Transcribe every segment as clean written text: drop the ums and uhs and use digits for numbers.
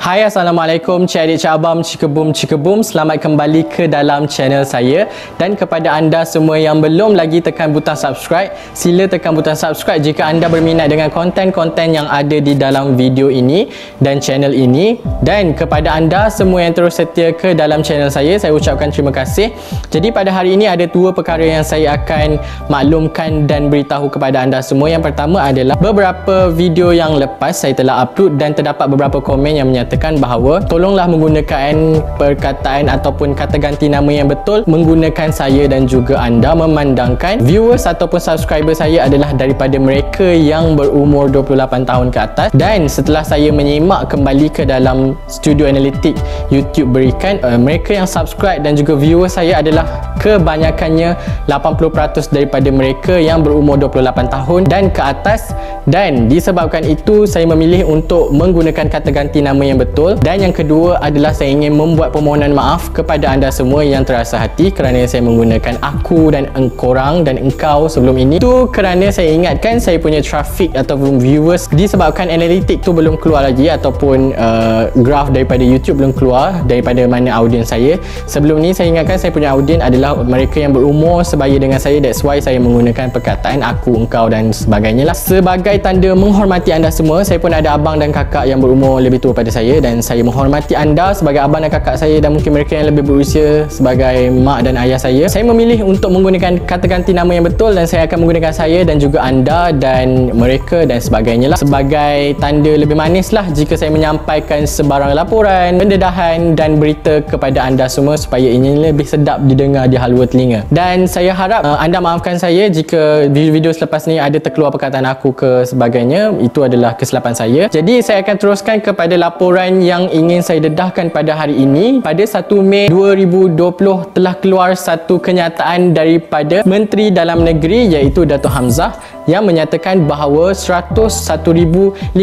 Hai, Assalamualaikum Cik Adik Cik Abang, Cikebum. Selamat kembali ke dalam channel saya. Dan kepada anda semua yang belum lagi tekan butang subscribe, sila tekan butang subscribe jika anda berminat dengan konten-konten yang ada di dalam video ini dan channel ini. Dan kepada anda semua yang terus setia ke dalam channel saya ucapkan terima kasih. Jadi pada hari ini ada dua perkara yang saya akan maklumkan dan beritahu kepada anda semua. Yang pertama adalah beberapa video yang lepas saya telah upload dan terdapat beberapa komen yang menyatakan bahawa tolonglah menggunakan perkataan ataupun kata ganti nama yang betul menggunakan saya dan juga anda, memandangkan viewers ataupun subscriber saya adalah daripada mereka yang berumur 28 tahun ke atas. Dan setelah saya menyimak kembali ke dalam studio analitik YouTube berikan, mereka yang subscribe dan juga viewers saya adalah kebanyakannya 80% daripada mereka yang berumur 28 tahun dan ke atas. Dan disebabkan itu saya memilih untuk menggunakan kata ganti nama yang betul. Dan yang kedua adalah saya ingin membuat permohonan maaf kepada anda semua yang terasa hati kerana saya menggunakan aku dan engkorang dan engkau sebelum ini. Itu kerana saya ingatkan saya punya traffic ataupun viewers disebabkan analitik tu belum keluar lagi ataupun graph daripada YouTube belum keluar daripada mana audiens saya. Sebelum ni saya ingatkan saya punya audiens adalah mereka yang berumur sebaya dengan saya. That's why saya menggunakan perkataan aku, engkau dan sebagainya lah. Sebagai tanda menghormati anda semua, saya pun ada abang dan kakak yang berumur lebih tua pada saya dan saya menghormati anda sebagai abang dan kakak saya dan mungkin mereka yang lebih berusia sebagai mak dan ayah saya. Saya memilih untuk menggunakan kata ganti nama yang betul dan saya akan menggunakan saya dan juga anda dan mereka dan sebagainya lah sebagai tanda lebih manis lah jika saya menyampaikan sebarang laporan, pendedahan dan berita kepada anda semua supaya ini lebih sedap didengar di halua telinga. Dan saya harap anda maafkan saya jika video selepas ni ada terkeluar perkataan aku ke sebagainya. Itu adalah kesilapan saya. Jadi saya akan teruskan kepada laporan yang ingin saya dedahkan pada hari ini. Pada 1 Mei 2020 telah keluar satu kenyataan daripada Menteri Dalam Negeri iaitu Dato' Hamzah yang menyatakan bahawa 101,584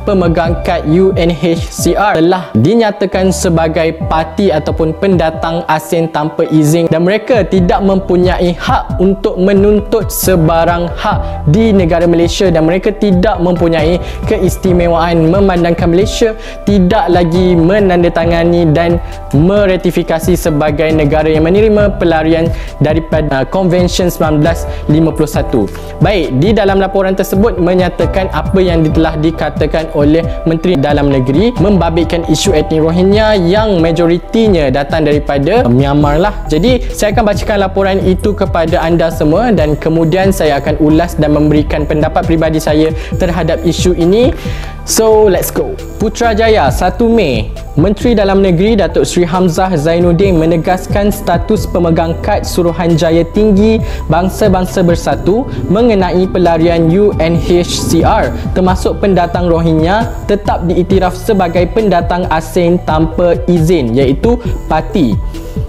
pemegang kad UNHCR telah dinyatakan sebagai parti ataupun pendatang asing tanpa izin dan mereka tidak mempunyai hak untuk menuntut sebarang hak di negara Malaysia dan mereka tidak mempunyai keistimewaan memandangkan Malaysia tidak lagi menandatangani dan meratifikasi sebagai negara yang menerima pelarian daripada Konvensyen 1951. Baik, di dalam laporan tersebut menyatakan apa yang telah dikatakan oleh Menteri Dalam Negeri membabitkan isu etnik Rohingya yang majoritinya datang daripada Myanmar lah. Jadi saya akan bacakan laporan itu kepada anda semua dan kemudian saya akan ulas dan memberikan pendapat peribadi saya terhadap isu ini. So let's go. Putrajaya 1 Mei, Menteri Dalam Negeri Datuk Seri Hamzah Zainuddin menegaskan status pemegang kad Suruhanjaya Tinggi Bangsa-Bangsa Bersatu mengenai pelarian UNHCR termasuk pendatang Rohingya tetap diiktiraf sebagai pendatang asing tanpa izin iaitu parti.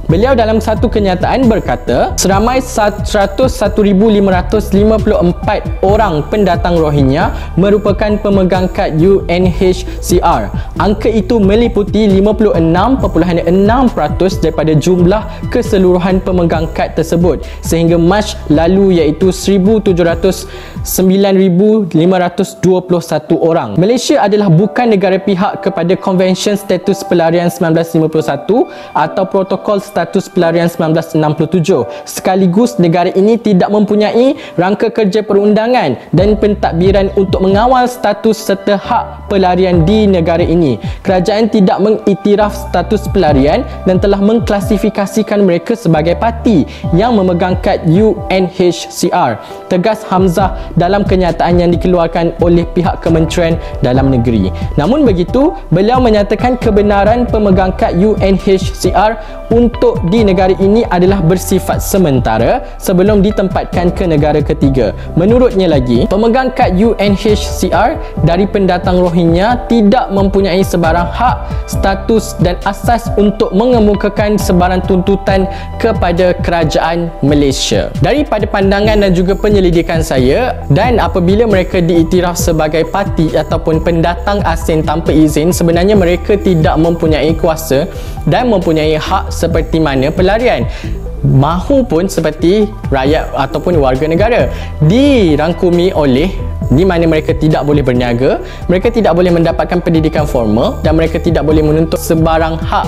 Beliau dalam satu kenyataan berkata seramai 101,554 orang pendatang Rohingya merupakan pemegang kad UNHCR. Angka itu meliputi 56.6% daripada jumlah keseluruhan pemegang kad tersebut sehingga Mac lalu iaitu 9,521 orang. Malaysia adalah bukan negara pihak kepada Konvensyen Status Pelarian 1951 atau Protokol Status Pelarian 1967. Sekaligus negara ini tidak mempunyai rangka kerja perundangan dan pentadbiran untuk mengawal status serta hak pelarian di negara ini. Kerajaan tidak mengiktiraf status pelarian dan telah mengklasifikasikan mereka sebagai parti yang memegang kad UNHCR. Tegas Hamzah dalam kenyataan yang dikeluarkan oleh pihak Kementerian Dalam Negeri. Namun begitu, beliau menyatakan kebenaran pemegang kad UNHCR untuk di negara ini adalah bersifat sementara sebelum ditempatkan ke negara ketiga. Menurutnya lagi, pemegang kad UNHCR dari pendatang Rohingya tidak mempunyai sebarang hak, status dan asas untuk mengemukakan sebarang tuntutan kepada kerajaan Malaysia. Daripada pandangan dan juga penyelidikan saya, dan apabila mereka diiktiraf sebagai parti ataupun pendatang asing tanpa izin, sebenarnya mereka tidak mempunyai kuasa dan mempunyai hak seperti mana pelarian. Mahu pun seperti rakyat ataupun warga negara dirangkumi oleh di mana mereka tidak boleh berniaga, mereka tidak boleh mendapatkan pendidikan formal dan mereka tidak boleh menuntut sebarang hak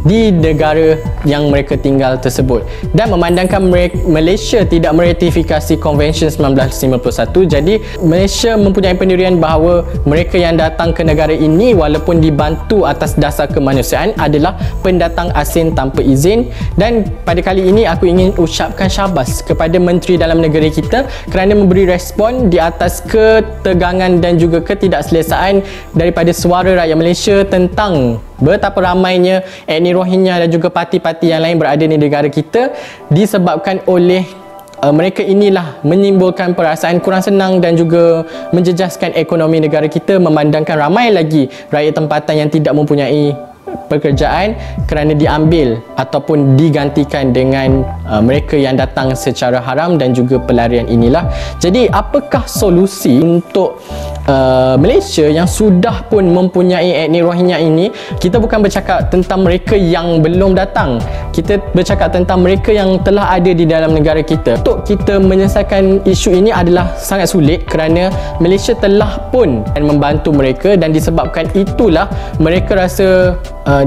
di negara yang mereka tinggal tersebut. Dan memandangkan Malaysia tidak meratifikasi Convention 1951, jadi Malaysia mempunyai pendirian bahawa mereka yang datang ke negara ini walaupun dibantu atas dasar kemanusiaan adalah pendatang asing tanpa izin. Dan pada kali ini aku ingin ucapkan syabas kepada Menteri Dalam Negeri kita kerana memberi respon di atas ketegangan dan juga ketidakselesaan daripada suara rakyat Malaysia tentang betapa ramainya etnik Rohingya dan juga parti-parti yang lain berada di negara kita disebabkan oleh mereka inilah menimbulkan perasaan kurang senang dan juga menjejaskan ekonomi negara kita, memandangkan ramai lagi rakyat tempatan yang tidak mempunyai pekerjaan kerana diambil ataupun digantikan dengan mereka yang datang secara haram dan juga pelarian inilah. Jadi apakah solusi untuk Malaysia yang sudah pun mempunyai etnik Rohingya ini? Kita bukan bercakap tentang mereka yang belum datang, kita bercakap tentang mereka yang telah ada di dalam negara kita. Untuk kita menyelesaikan isu ini adalah sangat sulit kerana Malaysia telah pun membantu mereka dan disebabkan itulah mereka rasa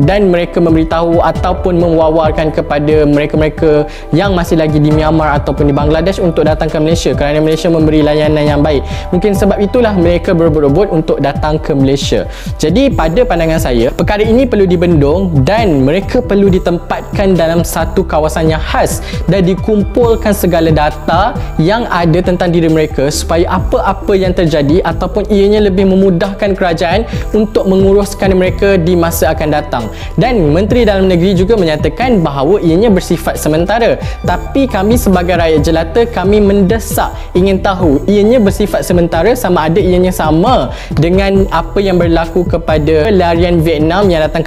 dan mereka memberitahu ataupun mewawarkan kepada mereka-mereka yang masih lagi di Myanmar ataupun di Bangladesh untuk datang ke Malaysia kerana Malaysia memberi layanan yang baik. Mungkin sebab itulah mereka berebut-rebut untuk datang ke Malaysia. Jadi pada pandangan saya, perkara ini perlu dibendung dan mereka perlu ditempatkan dalam satu kawasan yang khas dan dikumpulkan segala data yang ada tentang diri mereka supaya apa-apa yang terjadi ataupun ianya lebih memudahkan kerajaan untuk menguruskan mereka di masa akan datang. Dan Menteri Dalam Negeri juga menyatakan bahawa ianya bersifat sementara, tapi kami sebagai rakyat jelata, kami mendesak ingin tahu ianya bersifat sementara sama ada ianya sama dengan apa yang berlaku kepada pelarian Vietnam yang datang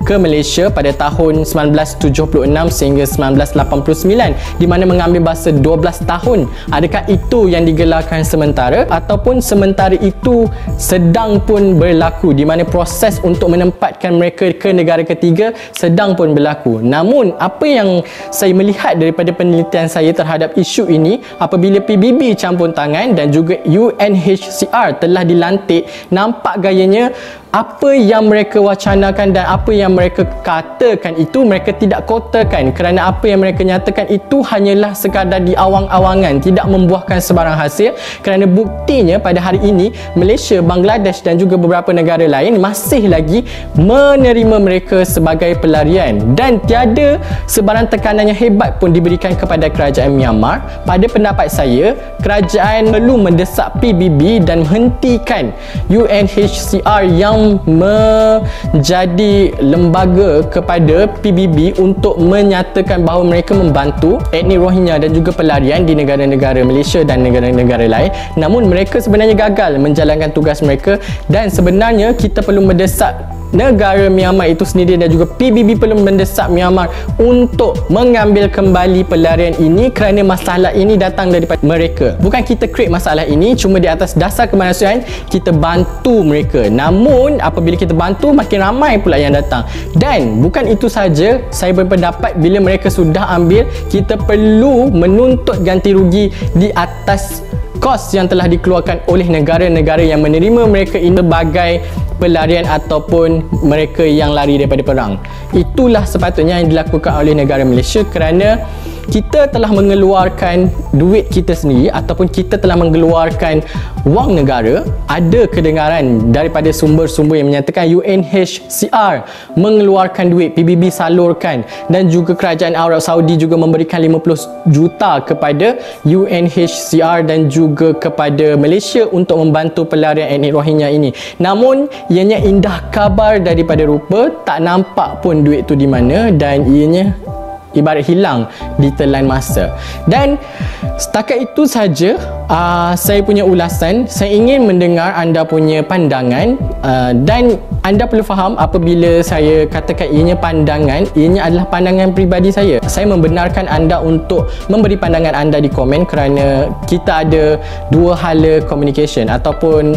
ke Malaysia pada tahun 1976 sehingga 1989 di mana mengambil masa 12 tahun. Adakah itu yang digelarkan sementara ataupun sementara itu sedang pun berlaku di mana proses untuk menempatkan mereka ke negara ketiga sedang pun berlaku? Namun apa yang saya melihat daripada penelitian saya terhadap isu ini, apabila PBB campur tangan dan juga UNHCR telah dilantik, nampak gayanya apa yang mereka wacanakan dan apa yang mereka katakan itu mereka tidak kotakan kerana apa yang mereka nyatakan itu hanyalah sekadar di awang-awangan, tidak membuahkan sebarang hasil. Kerana buktinya pada hari ini Malaysia, Bangladesh dan juga beberapa negara lain masih lagi menerima mereka sebagai pelarian dan tiada sebarang tekanan yang hebat pun diberikan kepada kerajaan Myanmar. Pada pendapat saya, kerajaan perlu mendesak PBB dan hentikan UNHCR yang menjadi lembaga kepada PBB untuk menyatakan bahawa mereka membantu etnik Rohingya dan juga pelarian di negara-negara Malaysia dan negara-negara lain. Namun mereka sebenarnya gagal menjalankan tugas mereka dan sebenarnya kita perlu mendesak negara Myanmar itu sendiri dan juga PBB perlu mendesak Myanmar untuk mengambil kembali pelarian ini kerana masalah ini datang daripada mereka. Bukan kita create masalah ini cuma di atas dasar kemanusiaan, kita bantu mereka. Namun apabila kita bantu, makin ramai pula yang datang. Dan bukan itu saja, saya berpendapat bila mereka sudah ambil, kita perlu menuntut ganti rugi di atas kos yang telah dikeluarkan oleh negara-negara yang menerima mereka ini sebagai pelarian ataupun mereka yang lari daripada perang. Itulah sepatutnya yang dilakukan oleh negara Malaysia kerana kita telah mengeluarkan duit kita sendiri ataupun kita telah mengeluarkan wang negara. Ada kedengaran daripada sumber-sumber yang menyatakan UNHCR mengeluarkan duit, PBB salurkan dan juga kerajaan Arab Saudi juga memberikan 50 juta kepada UNHCR dan juga kepada Malaysia untuk membantu pelarian etnik Rohingya ini. Namun ianya indah kabar daripada rupa, tak nampak pun duit tu di mana dan ianya ibarat hilang di telan masa. Dan setakat itu saja saya punya ulasan. Saya ingin mendengar anda punya pandangan dan anda perlu faham apabila saya katakan ianya pandangan, ianya adalah pandangan peribadi saya. Saya membenarkan anda untuk memberi pandangan anda di komen kerana kita ada dua hala communication ataupun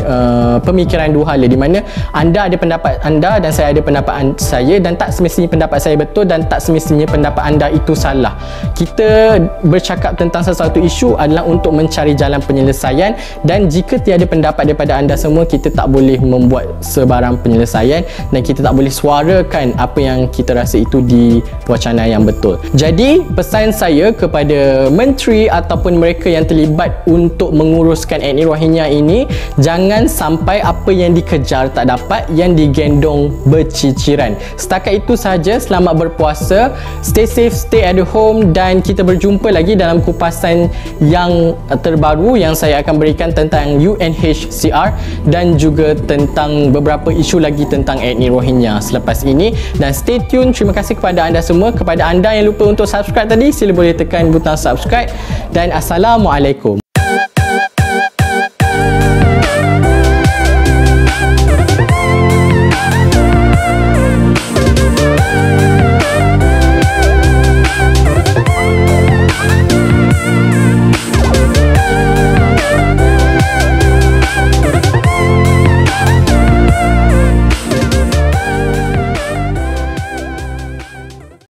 pemikiran dua hala di mana anda ada pendapat anda dan saya ada pendapat saya dan tak semestinya pendapat saya betul dan tak semestinya pendapat anda itu salah. Kita bercakap tentang sesuatu isu adalah untuk mencari jalan penyelesaian, dan jika tiada pendapat daripada anda semua, kita tak boleh membuat sebarang penyelesaian dan kita tak boleh suarakan apa yang kita rasa itu di wacana yang betul. Jadi pesan saya kepada menteri ataupun mereka yang terlibat untuk menguruskan etnik Rohingya ini, jangan sampai apa yang dikejar tak dapat, yang digendong berciciran. Setakat itu sahaja. Selamat berpuasa, stay safe, stay at home, dan kita berjumpa lagi dalam kupasan yang terbaru yang saya akan berikan tentang UNHCR dan juga tentang beberapa isu lagi tentang etnik Rohingya selepas ini. Dan stay tune. Terima kasih kepada anda semua. Kepada anda yang lupa untuk subscribe tadi, sila boleh tekan butang subscribe, dan Assalamualaikum.